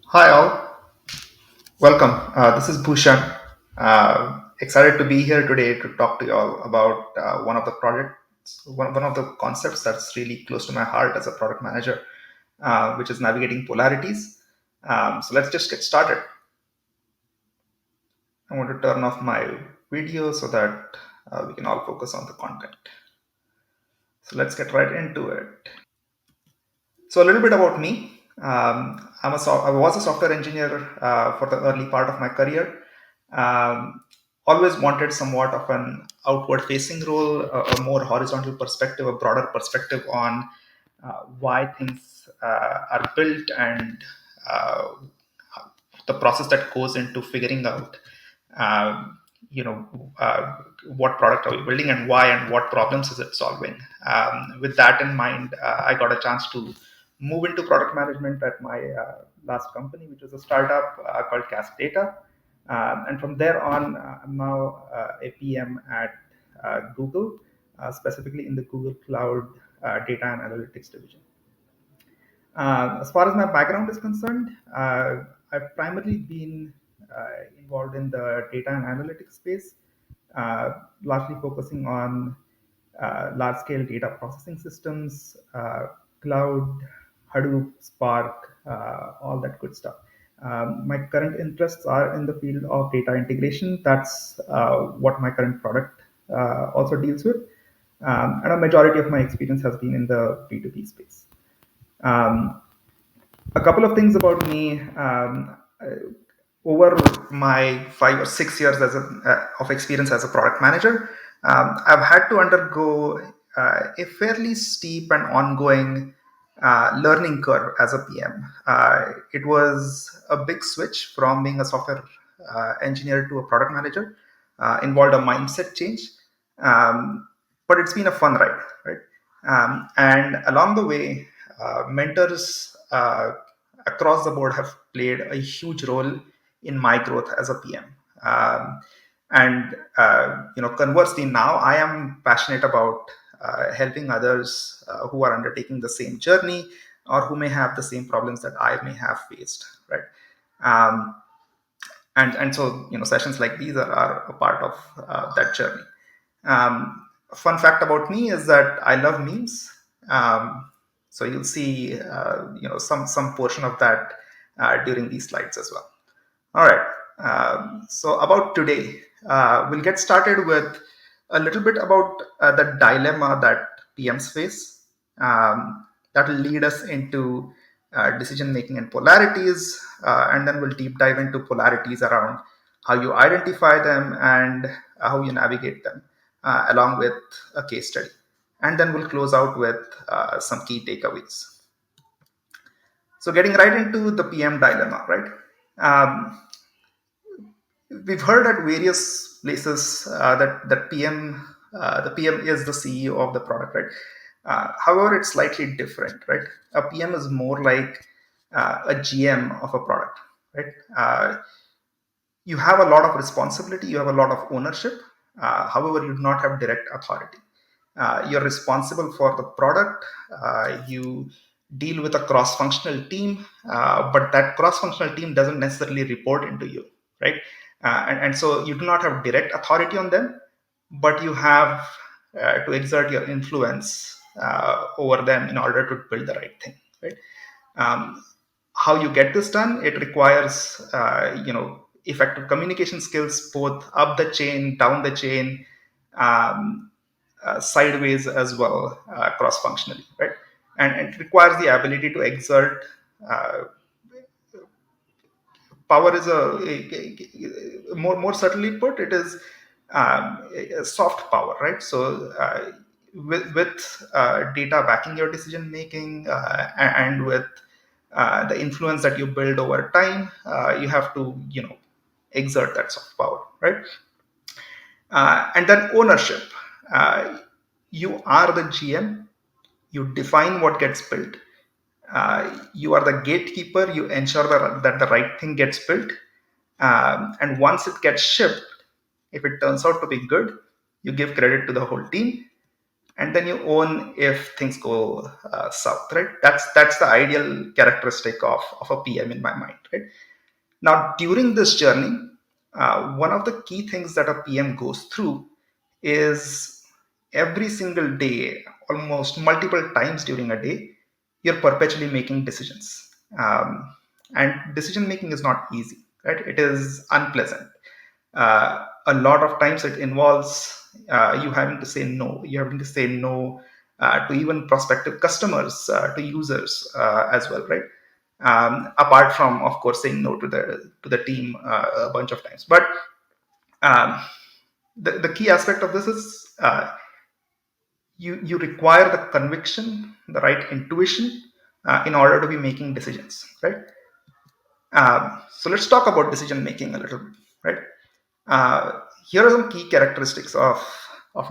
Hi all, welcome. This is Bhooshan. Excited to be here today to talk to you all about one of the projects, one of the concepts that's really close to my heart as a product manager, which is navigating polarities. So let's just get started. I want to turn off my video so that we can all focus on the content. So let's get right into it. So a little bit about me. I was a software engineer for the early part of my career. Um, Always wanted somewhat of an outward-facing role, a more horizontal perspective, a broader perspective on why things are built and uh, the process that goes into figuring out um, you know uh, what product are we building and why and what problems is it solving. With that in mind, I got a chance to move into product management at my last company, which was a startup called Cask Data. And from there on, I'm now a PM at Google, specifically in the Google Cloud Data and Analytics division. As far as my background is concerned, I've primarily been involved in the data and analytics space, largely focusing on large scale data processing systems, cloud, Hadoop, Spark, all that good stuff. My current interests are in the field of data integration. That's what my current product also deals with. And a majority of my experience has been in the B2B space. Um, a couple of things about me. Over my 5 or 6 years of experience as a product manager, I've had to undergo a fairly steep and ongoing learning curve as a PM. It was a big switch from being a software engineer to a product manager, involved a mindset change, but it's been a fun ride, right? And along the way, mentors across the board have played a huge role in my growth as a PM. And conversely, now I am passionate about helping others who are undertaking the same journey or who may have the same problems that I may have faced, right? Um, and so sessions like these are a part of that journey. A fun fact about me is that I love memes. Um, so you'll see some portion of that during these slides as well. All right. So about today, we'll get started with a little bit about the dilemma that PMs face. That will lead us into decision making and polarities, and then we'll deep dive into polarities around how you identify them and how you navigate them, along with a case study. And then we'll close out with some key takeaways. So getting right into the PM dilemma, right? Um, we've heard at various places that the PM is the CEO of the product, right? However, it's slightly different, right? A PM is more like a GM of a product, right? You have a lot of responsibility, you have a lot of ownership. However, you do not have direct authority. You're responsible for the product. You deal with a cross-functional team, but that cross-functional team doesn't necessarily report into you, right? And so you do not have direct authority on them, but you have to exert your influence over them in order to build the right thing, right? Um, how you get this done? It requires effective communication skills, both up the chain, down the chain, um, sideways as well, cross functionally, right? And it requires the ability to exert uh, power. Is more subtly put, it is a soft power, right? So with data backing your decision making, and with the influence that you build over time, you have to exert that soft power, right? And then ownership. Uh, you are the GM. You define what gets built. You are the gatekeeper. You ensure that the right thing gets built. And once it gets shipped, if it turns out to be good, you give credit to the whole team. and then you own if things go south, right? That's the ideal characteristic of a PM in my mind, right? Now, during this journey, one of the key things that a PM goes through is every single day, almost multiple times during a day, you're perpetually making decisions. And decision making is not easy, right? It is unpleasant. A lot of times it involves you having to say no. You having to say no to even prospective customers, to users as well, right? Apart from, of course, saying no to the team a bunch of times. But um, the key aspect of this is you require the conviction, the right intuition in order to be making decisions, right? So let's talk about decision making a little bit, right? Here are some key characteristics of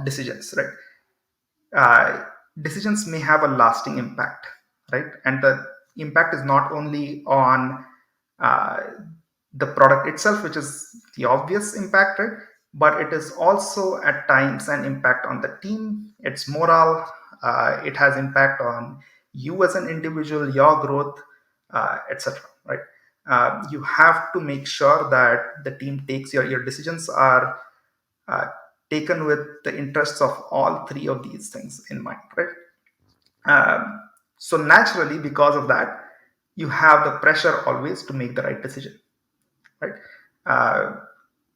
decisions, right? Decisions may have a lasting impact, right? And the impact is not only on uh, the product itself, which is the obvious impact, right? But it is also at times an impact on the team, its morale. It has impact on you as an individual, your growth, etc. Right? You have to make sure that the team takes your decisions are uh, taken with the interests of all three of these things in mind, right? So naturally, because of that, you have the pressure always to make the right decision, right? Uh,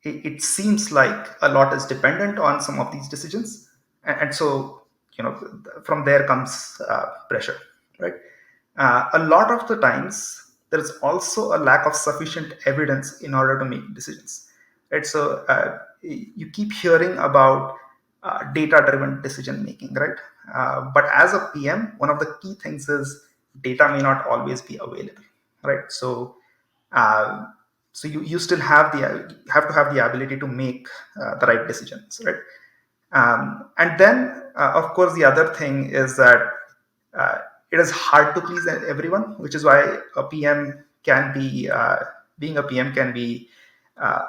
it seems like a lot is dependent on some of these decisions, and so from there comes pressure, right? A lot of the times there is also a lack of sufficient evidence in order to make decisions, right? So you keep hearing about data driven decision making, right? But as a PM, one of the key things is data may not always be available, right? So uh, you still have to have the ability to make the right decisions, right? And then of course the other thing is that uh, it is hard to please everyone, which is why a PM can be being a PM can be uh,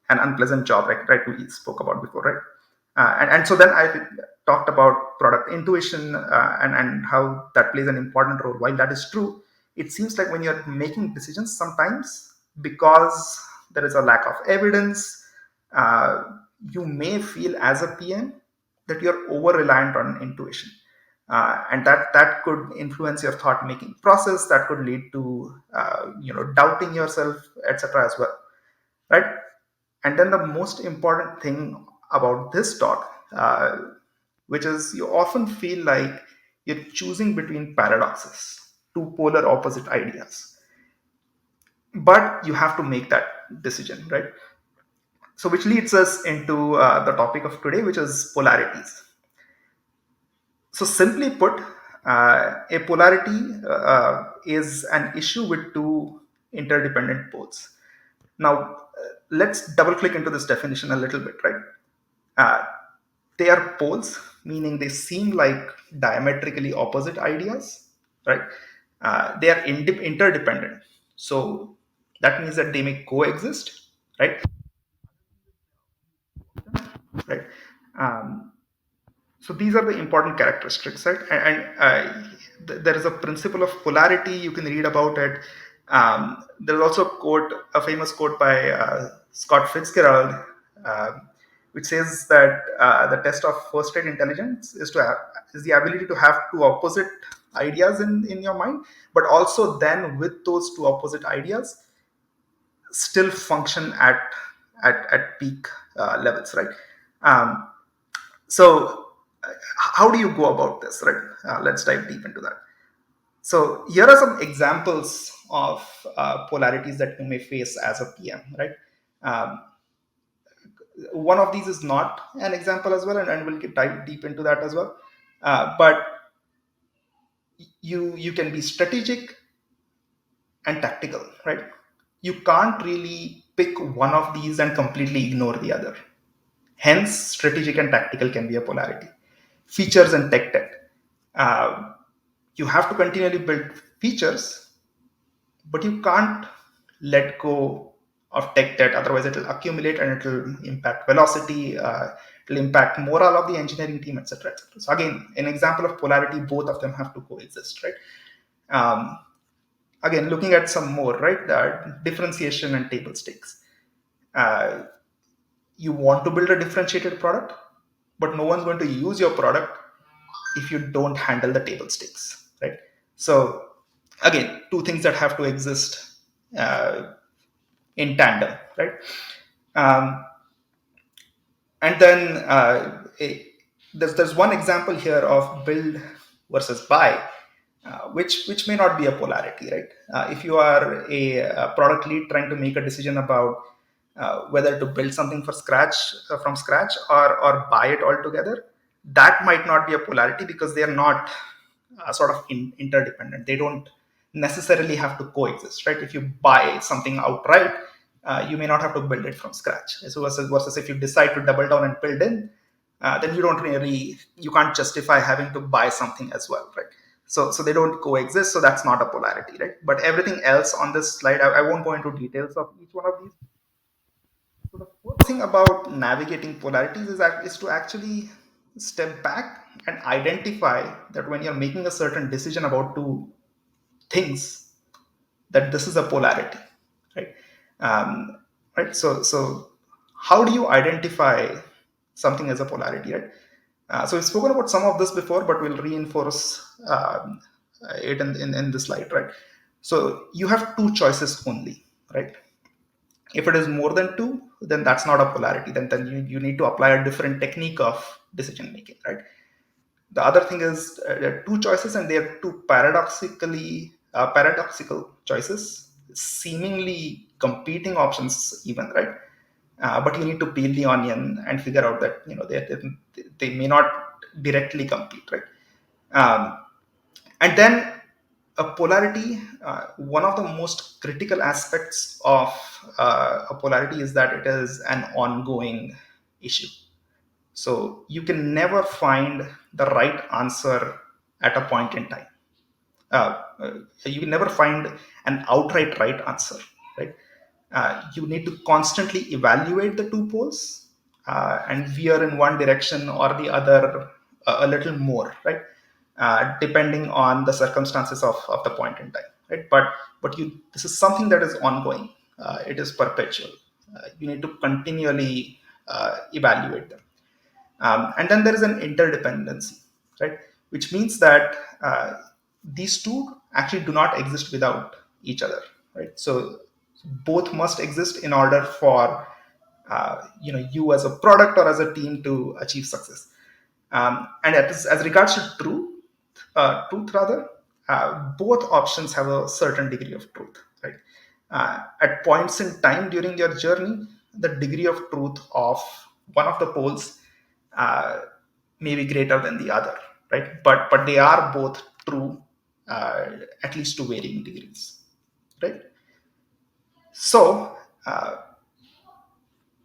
an unpleasant job, right? We spoke about before, right? And so then I talked about product intuition and how that plays an important role. While that is true, it seems like when you're making decisions, sometimes because there is a lack of evidence, uh, you may feel as a PM that you're over reliant on intuition, and that could influence your thought making process. That could lead to doubting yourself, etc. as well, right? And then the most important thing about this talk, which is you often feel like you're choosing between paradoxes, two polar opposite ideas, but you have to make that decision, right? So which leads us into the topic of today, which is polarities. So simply put, a polarity is an issue with two interdependent poles. Now, let's double click into this definition a little bit, right? Uh, they are poles, meaning they seem like diametrically opposite ideas, right? They are interdependent. So that means that they may coexist, right? Right. Um, so these are the important characteristics, right? And there is a principle of polarity. You can read about it. There's also a famous quote by Scott Fitzgerald, uh, which says that the test of first-rate intelligence is the ability to have two opposite ideas in your mind, but also then with those two opposite ideas still function at peak levels, right? Um, so, how do you go about this, right? Let's dive deep into that. So, here are some examples of polarities that you may face as a PM, right? Um, one of these is not an example as well, and we'll dive deep into that as well. But you can be strategic and tactical, right? You can't really pick one of these and completely ignore the other. Hence, strategic and tactical can be a polarity. Features and tech debt. Uh, you have to continually build features, but you can't let go of tech debt. Otherwise, it will accumulate and it will impact velocity, It'll impact morale of the engineering team, etc., etc. So again, an example of polarity, both of them have to coexist, right? Um, Again, looking at some more, right? Differentiation and table stakes. Uh, you want to build a differentiated product, but no one's going to use your product if you don't handle the table stakes, right? So again, two things that have to exist uh, in tandem, right? Um, and then there's one example here of build versus buy, which may not be a polarity, right? If you are a product lead trying to make a decision about whether to build something from scratch, or buy it altogether, that might not be a polarity because they are not sort of interdependent. They don't necessarily have to coexist, right? If you buy something outright, you may not have to build it from scratch. So versus if you decide to double down and build in, then you can't justify having to buy something as well, right? So they don't coexist. So that's not a polarity, right? But everything else on this slide, I won't go into details of each one of these. So the first thing about navigating polarities is to actually step back and identify that when you're making a certain decision about two things, that this is a polarity, right? Um, right. So how do you identify something as a polarity, right? So we've spoken about some of this before, but we'll reinforce it in this slide, right? So you have two choices only, right? If it is more than two, then that's not a polarity. Then you need to apply a different technique of decision making, right? The other thing is there are two choices, and they are two paradoxical choices, seemingly competing options, even, right? But you need to peel the onion and figure out that they may not directly compete, right? Um, and then a polarity, one of the most critical aspects of a polarity is that it is an ongoing issue. So you can never find the right answer at a point in time. You can never find an outright right answer, right? You need to constantly evaluate the two poles and veer in one direction or the other a little more, right? Depending on the circumstances of the point in time, right? But this is something that is ongoing. It is perpetual. You need to continually evaluate them. And then there is an interdependency, right? Which means that these two actually do not exist without each other, right? So both must exist in order for you as a product or as a team to achieve success. And as regards to truth rather, both options have a certain degree of truth, right? At points in time during your journey, the degree of truth of one of the poles uh, may be greater than the other, right? But they are both true, uh, at least to varying degrees, right? So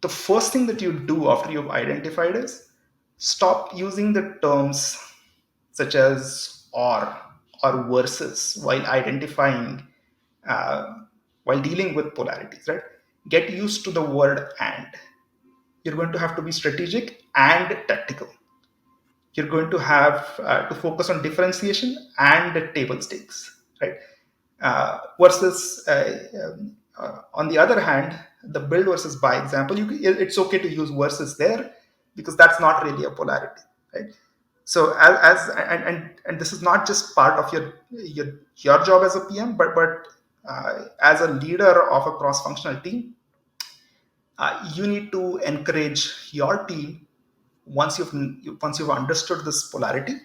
the first thing that you do after you've identified is stop using the terms such as or versus while identifying uh, while dealing with polarities, right? Get used to the word and. You're going to have to be strategic and tactical. You're going to have to focus on differentiation and table stakes, right? Versus, on the other hand, the build versus buy example, it's okay to use versus there because that's not really a polarity, right? So and this is not just part of your job as a PM, but as a leader of a cross-functional team, you need to encourage your team once you've understood this polarity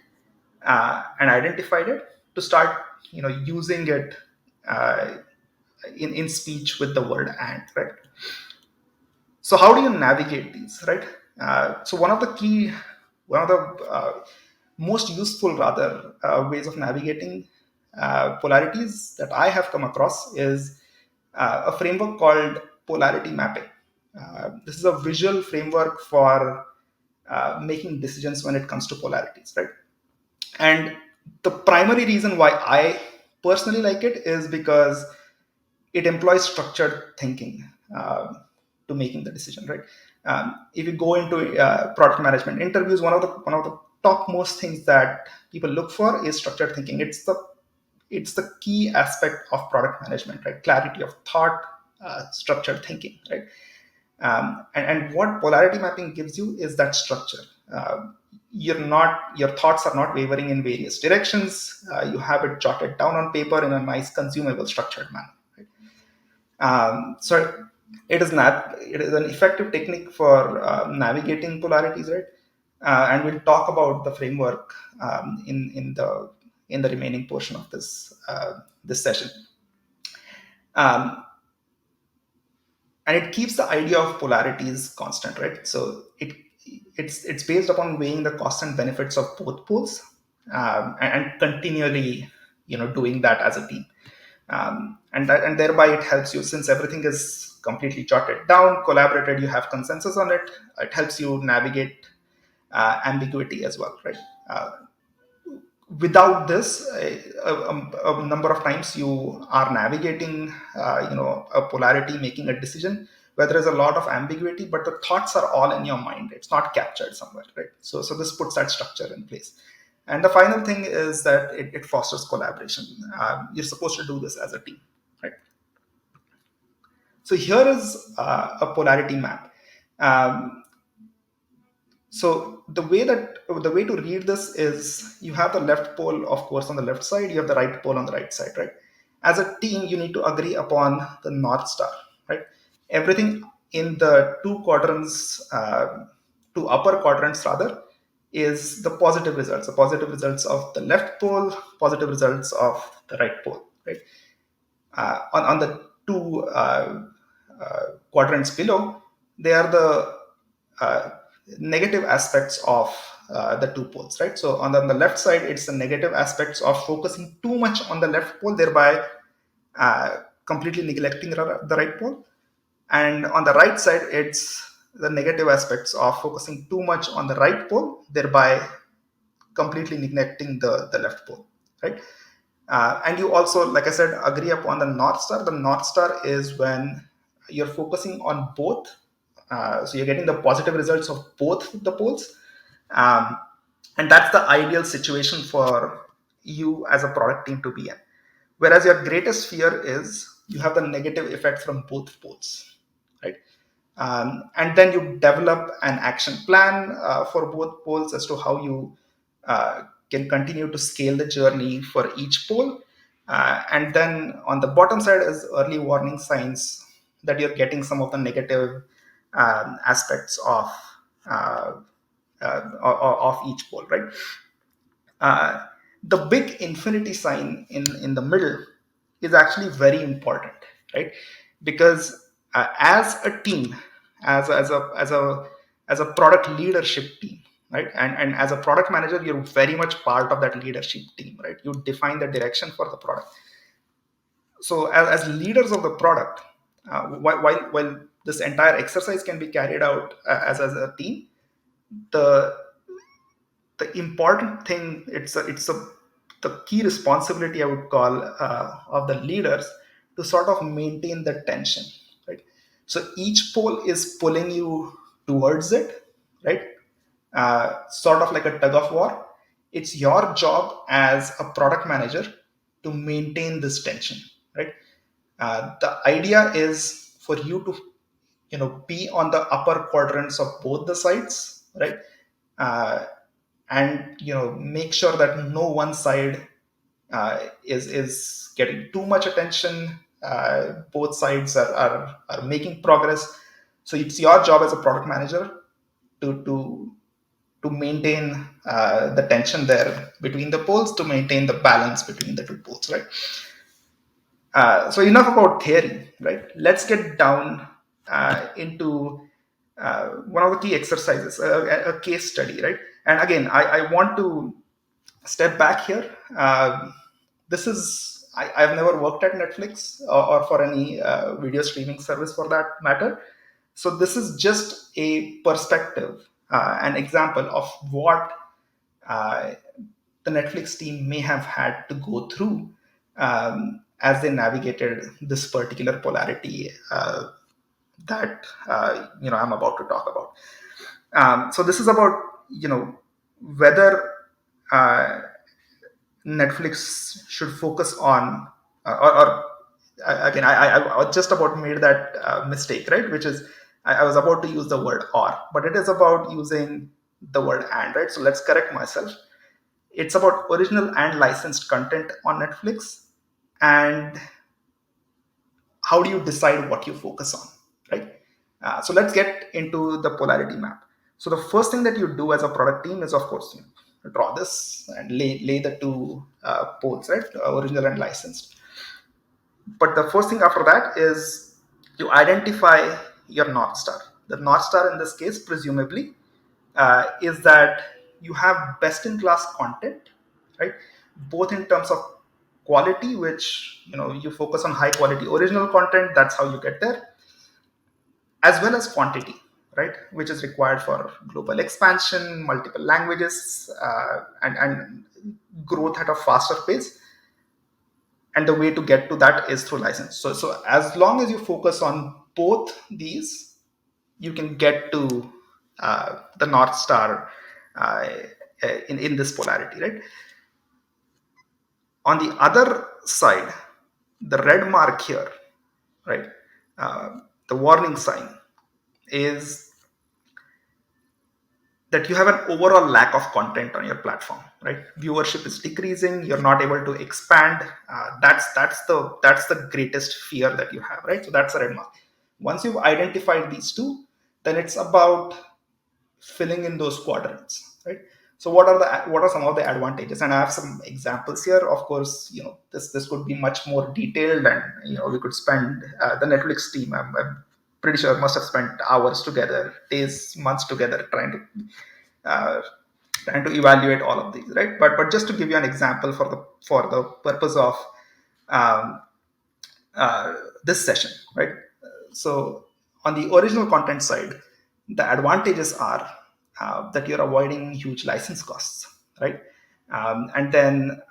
and identified it to start using it uh, in speech with the word and, right? So how do you navigate these, right? So one of the most useful rather ways of navigating polarities that I have come across is a framework called Polarity Mapping. This is a visual framework for making decisions when it comes to polarities, right? And the primary reason why I personally like it is because it employs structured thinking to making the decision, right? If you go into product management interviews, one of the topmost things that people look for is structured thinking. It's the key aspect of product management, right? Clarity of thought, structured thinking, right? And what polarity mapping gives you is that structure. Your thoughts are not wavering in various directions. You have it jotted down on paper in a nice, consumable, structured manner. Right? So it is an effective technique for navigating polarities, right? And we'll talk about the framework in the remaining portion of this session. Um, and it keeps the idea of polarities constant, right? So it's based upon weighing the cost and benefits of both poles, and continually, doing that as a team, and thereby it helps you, since everything is completely jotted down, collaborated, you have consensus on it. It helps you navigate ambiguity as well, right? Without this, a number of times you are navigating, a polarity, making a decision where there is a lot of ambiguity, but the thoughts are all in your mind. It's not captured somewhere, right? So this puts that structure in place. And the final thing is that it fosters collaboration. You're supposed to do this as a team, right? So here is a polarity map. Um, So the way to read this is, you have the left pole, of course, on the left side. You have the right pole on the right side, right? As a team, you need to agree upon the North Star, right? Everything in the two upper quadrants rather, is the positive results. The positive results of the left pole, positive results of the right pole, right? On the two quadrants below, they are the uh, negative aspects of the two poles, right? So on the left side, it's the negative aspects of focusing too much on the left pole, thereby completely neglecting the right pole. And on the right side, it's the negative aspects of focusing too much on the right pole, thereby completely neglecting the left pole, right? And you also, like I said, agree upon the North Star. The North Star is when you're focusing on both. So you're getting the positive results of both the poles. Um, and that's the ideal situation for you as a product team to be in. Whereas your greatest fear is you have the negative effect from both poles, right? And then you develop an action plan for both poles as to how you can continue to scale the journey for each pole. And then on the bottom side is early warning signs that you're getting some of the negative aspects uh, of each pole, right? uh, the big infinity sign in the middle is actually very important, right? Because as a team, as a product leadership team, right? And as a product manager, you're very much part of that leadership team, right? You define the direction for the product. So as leaders of the product, while this entire exercise can be carried out as a team, the the important thing, it's the key responsibility, I would call, of the leaders, to sort of maintain the tension, right? So each pole is pulling you towards it, right? Sort of like a tug of war. It's your job as a product manager to maintain this tension, right? The idea is for you to, be on the upper quadrants of both the sides, right? uh, and make sure that no one side is getting too much attention. Both sides are making progress. So it's your job as a product manager to to to maintain the tension there between the poles, to maintain the balance between the two poles, right? So enough about theory, right? Let's get down into one of the key exercises, a case study, right? And again, I want to step back here. This is I've never worked at Netflix, or for any video streaming service for that matter. So this is just a perspective, an example of what uh, the Netflix team may have had to go through as they navigated this particular polarity that I'm about to talk about. So this is about whether uh, Netflix should focus on, or again, I just about made that mistake, right? Which is, I was about to use the word or, but it is about using the word and, right? So let's correct myself. It's about original and licensed content on Netflix, and how do you decide what you focus on, right? So let's get into the polarity map. So the first thing that you do as a product team is, of course, draw this and lay the two poles, right? Original and licensed. But the first thing after that is you identify your North Star. The North Star in this case, presumably, is that you have best in class content, right? Both in terms of quality, which you focus on high quality original content, that's how you get there, as well as quantity, right? Which is required for global expansion, multiple languages, and growth at a faster pace. And the way to get to that is through license. So as long as you focus on both these, you can get to the North Star uh, in this polarity, right? On the other side, the red mark here, right? The warning sign is that you have an overall lack of content on your platform, right? Viewership is decreasing, you're not able to expand. That's the greatest fear that you have, right? So that's a red mark. Once you've identified these two, then it's about filling in those quadrants, right? So what are some of the advantages? And I have some examples here. Of course, this could be much more detailed, and we could spend the Netflix team. I'm pretty sure must have spent hours together, days, months together, uh, trying to evaluate all of these, right? But just to give you an example for the purpose of um, uh, this session, right? So on the original content side, the advantages are that you're avoiding huge license costs, right? And then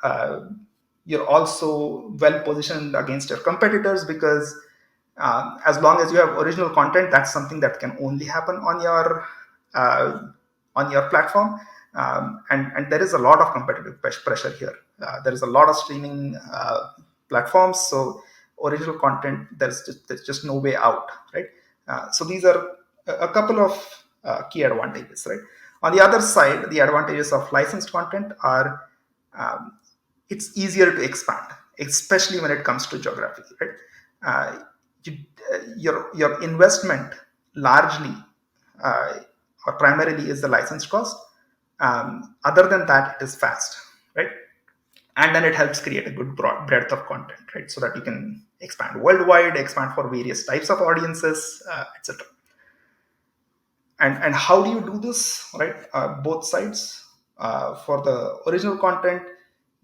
you're also well positioned against your competitors, because as long as you have original content, that's something that can only happen uh, on your platform. And there is a lot of competitive pressure here. There is a lot of streaming platforms, so original content, there's just no way out, right? So these are a couple of key advantages, right? On the other side, the advantages of licensed content are, um, it's easier to expand, especially when it comes to geography, right? Uh, you, your investment largely uh, or primarily is the license cost. Other than that, it is fast, right? And then it helps create a good broad breadth of content, right? So that you can expand worldwide, expand for various types of audiences, etc. And how do you do this, right? Both sides. For the original content,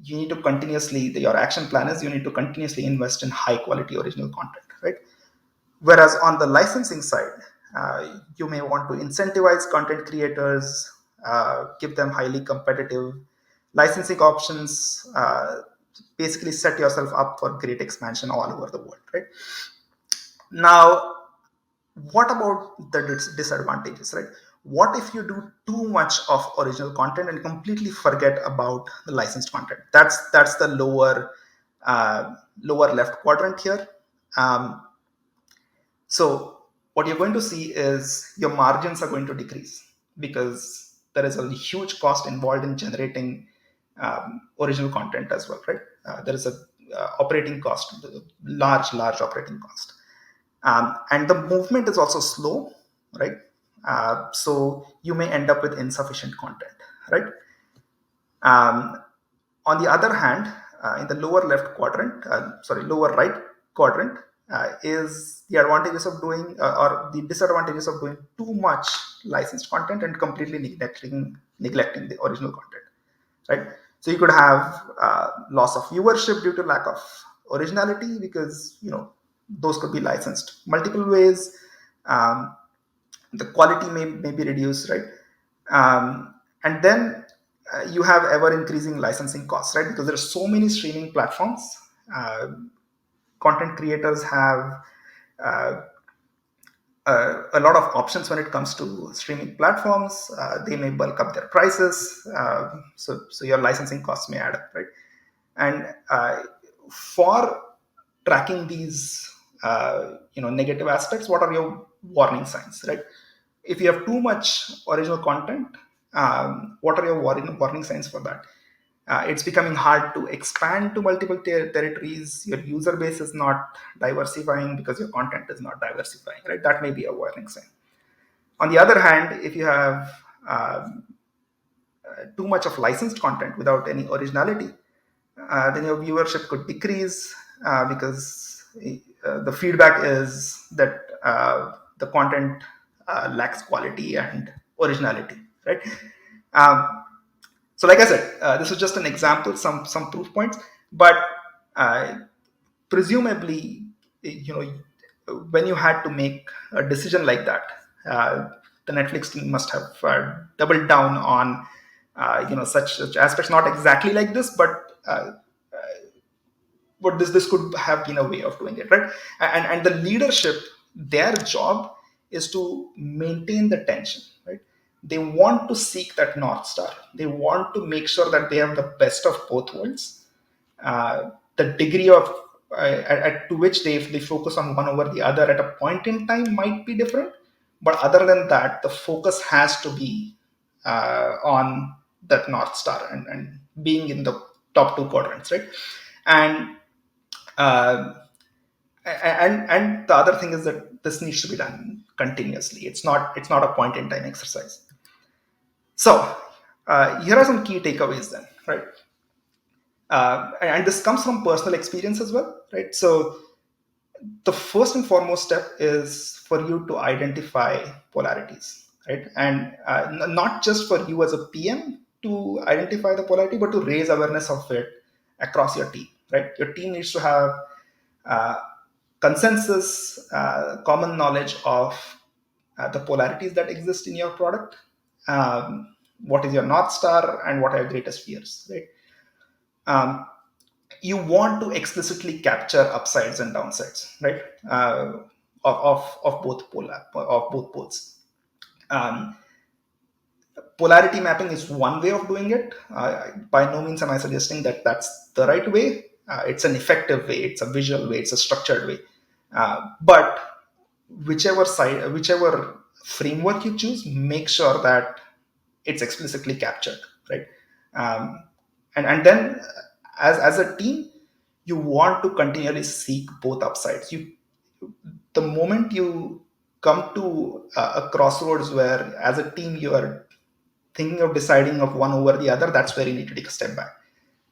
you need to continuously, your action plan is you need to continuously invest in high quality original content, right? Whereas on the licensing side, you may want to incentivize content creators, give them highly competitive licensing options, basically set yourself up for great expansion all over the world, right? Now, what about the disadvantages, right? What if you do too much of original content and completely forget about the licensed content? That's the lower left quadrant here. um, so what you're going to see is your margins are going to decrease, because there is a huge cost involved in generating original content as well, right? There is a operating cost, large operating cost. And the movement is also slow, right? So you may end up with insufficient content, right? Um, on the other hand, in the lower left quadrant, lower right quadrant, is the advantages of doing, or the disadvantages of doing too much licensed content and completely neglecting the original content, right? So you could have loss of viewership due to lack of originality, because those could be licensed multiple ways. Um, the quality may be reduced, right? And then you have ever increasing licensing costs, right? Because there are so many streaming platforms. uh, Content creators have uh, a lot of options when it comes to streaming platforms. They may bulk up their prices, so your licensing costs may add up, right? And for tracking these negative aspects, what are your warning signs, right? If you have too much original content, what are your warning signs for that? It's becoming hard to expand to multiple territories. Your user base is not diversifying because your content is not diversifying, right? That may be a warning sign. On the other hand, if you have too much of licensed content without any originality, then your viewership could decrease because the feedback is that the content lacks quality and originality, right? Um, so, like I said, this is just an example, some proof points, but uh, presumably, when you had to make a decision like that, uh, the Netflix team must have doubled down on such aspects. Not exactly like this, but this could have been a way of doing it, right? And the leadership, their job is to maintain the tension, right? They want to seek that north star. They want to make sure that they have the best of both worlds. The degree of to which they focus on one over the other at a point in time might be different, but other than that, the focus has to be on that north star and being in the top two quadrants, right? And uh, and the other thing is that this needs to be done continuously. It's not a point in time exercise. So here are some key takeaways then, right? And this comes from personal experience as well, right? So the first and foremost step is for you to identify polarities, right? And not just for you as a PM to identify the polarity, but to raise awareness of it across your team, right? Your team needs to have uh, consensus, common knowledge of the polarities that exist in your product. What is your north star, and what are your greatest fears, right? Um, you want to explicitly capture upsides and downsides, right? Of both poles. Um, Polarity mapping is one way of doing it. By no means am I suggesting that that's the right way. It's an effective way. It's a visual way. It's a structured way. But whichever framework you choose, make sure that it's explicitly captured, right? Um, and then as a team, you want to continually seek both upsides. The moment you come to a crossroads where as a team you are thinking of deciding of one over the other, that's where you need to take a step back.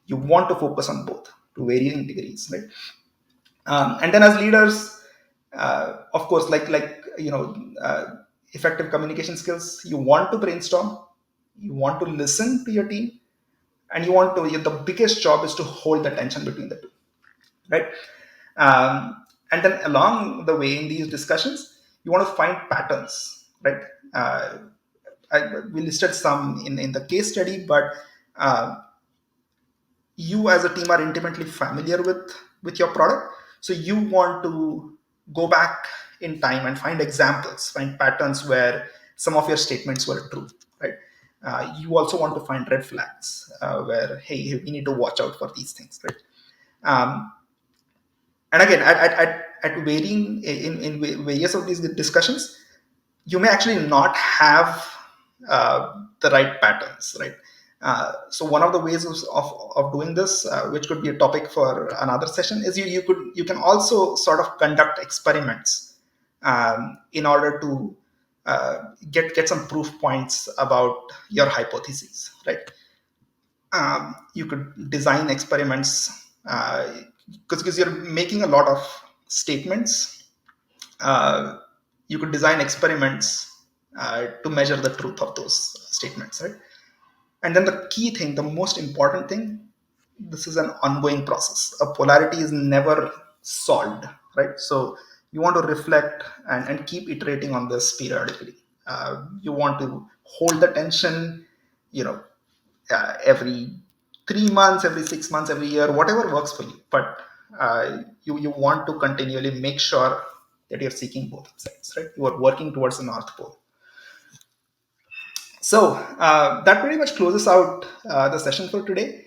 You want to focus on both to varying degrees, right? And then as leaders, of course, effective communication skills, you want to brainstorm, you want to listen to your team, and the biggest job is to hold the tension between the two, right? And then along the way in these discussions, you want to find patterns, right? uh, we listed some in the case study, but uh, you as a team are intimately familiar with your product, so you want to go back in time and find examples, find patterns where some of your statements were true, right? You also want to find red flags where, hey, we need to watch out for these things, right? um, and again, at varying in various of these discussions, you may actually not have the right patterns, right? So one of the ways of doing this, which could be a topic for another session, is you can also sort of conduct experiments in order to get some proof points about your hypotheses, right? You could design experiments because you're making a lot of statements. uh, you could design experiments to measure the truth of those statements, right? And then the key thing, the most important thing, this is an ongoing process. A polarity is never solved, right? So you want to reflect and keep iterating on this periodically. You want to hold the tension, you know, every 3 months, every 6 months, every year, whatever works for you. But you want to continually make sure that you're seeking both sides, right? You are working towards the North Pole. So that pretty much closes out the session for today.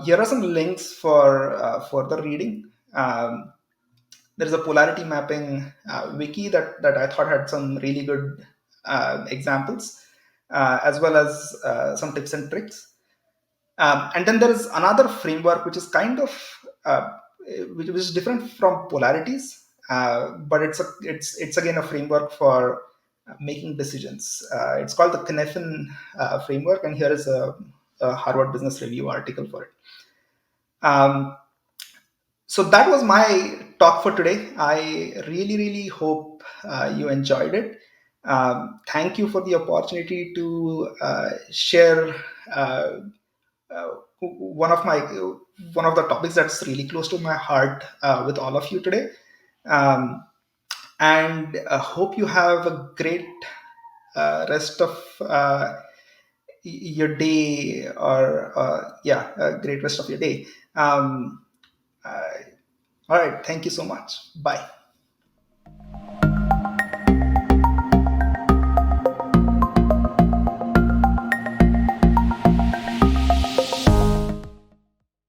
Here are some links for further reading. There is a polarity mapping wiki that I thought had some really good examples, as well as some tips and tricks. And then there is another framework which is kind of which is different from polarities, but it's again a framework for making decisions. It's called the Knefin framework, and here is a Harvard Business Review article for it. So that was my talk for today. I really hope you enjoyed it. Thank you for the opportunity to share uh, one of the topics that's really close to my heart with all of you today. Um, and hope you have a great rest of your day, or yeah, a great rest of your day. Um, uh, all right, thank you so much. Bye.